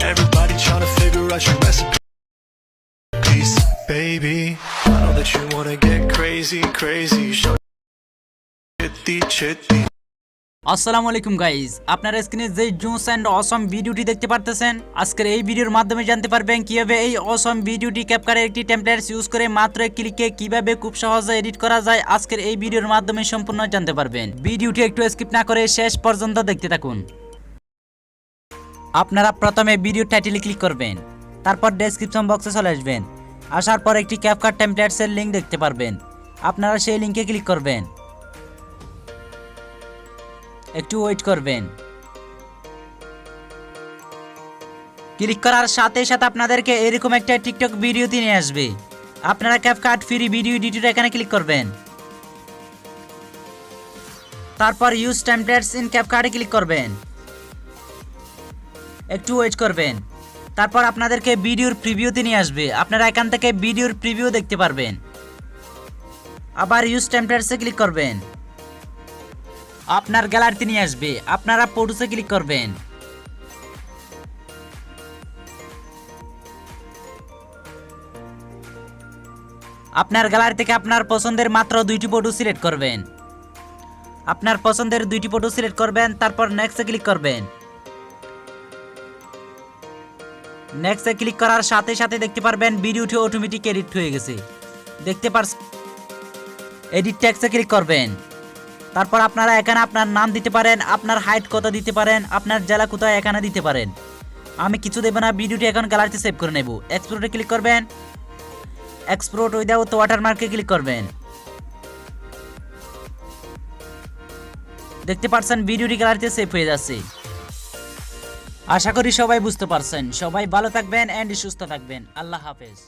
Everybody trying to figure out your recipe. Baby, I know that you wanna get crazy, crazy. Show chitty. আসসালামু আলাইকুম guys, আপনারা স্ক্রিনে যে juice and অসম ভিডিওটি দেখতে পারতেছেন, আজকের এই ভিডিওর মাধ্যমে জানতে পারবেন কিভাবে এই অসম ভিডিওটি ক্যাপকাটের একটি টেমপ্লেটস ইউজ করে মাত্র এক ক্লিকে কিভাবে খুব সহজে এডিট করা যায়। আজকের এই ভিডিওর মাধ্যমে সম্পূর্ণ জানতে পারবেন। ভিডিওটি একটু স্কিপ না করে শেষ পর্যন্ত দেখতে থাকুন। আপনারা প্রথমে ভিডিও টাইটেলে ক্লিক করবেন, তারপর ডেসক্রিপশন বক্সে চলে আসবেন। আসার পর একটি ক্যাপকাট টেমপ্লেটসের লিংক দেখতে পারবেন, আপনারা সেই লিংকে ক্লিক করবেন। একটু ওয়েট করবেন। ক্লিক করার সাথে সাথে আপনাদেরকে এরকম একটা টিকটক ভিডিওতে নিয়ে আসবে। আপনারা ক্যাপকাট ফ্রি ভিডিও এডিটর এখানে ক্লিক করবেন, তারপর ইউজ টেমপ্লেটস ইন ক্যাপকাটে ক্লিক করবেন। একটু ওয়েট করবেন, তারপর আপনাদেরকে ভিডিওর প্রিভিউতে নিয়ে আসবে। আপনারা এখান থেকে ভিডিওর প্রিভিউ দেখতে পারবেন। আবার ইউজ টেমপ্লেটসে ক্লিক করবেন, আপনার গ্যালারিতে নিয়ে আসবে। আপনারা ফটোসে ক্লিক করবেন, আপনার গ্যালারি থেকে আপনার পছন্দের মাত্র দুইটি ফটো সিলেক্ট করবেন। আপনার পছন্দের দুইটি ফটো সিলেক্ট করবেন, তারপর নেক্সটে ক্লিক করবেন। নেক্সটে ক্লিক করার সাথে সাথে দেখতে পারবেন ভিডিওটি অটোমেটিক এডিট হয়ে গেছে। দেখতে পারছেন, এডিট টেক্সটে ক্লিক করবেন। তারপর আপনারা এখানে আপনার নাম দিতে পারেন, আপনার হাইট কত দিতে পারেন, আপনার জেলা কোথায় এখানে দিতে পারেন। আমি কিছু দেব না, ভিডিওটি এখন গ্যালারিতে সেভ করে নেব। এক্সপোর্টে ক্লিক করবেন, এক্সপোর্ট উইদাউট ওয়াটারমার্কে ক্লিক করবেন। দেখতে পাচ্ছেন ভিডিওটি গ্যালারিতে সেভ হয়ে যাচ্ছে। আশা করি সবাই বুঝতে পারছেন। সবাই ভালো থাকবেন এন্ড সুস্থ থাকবেন। আল্লাহ হাফেজ।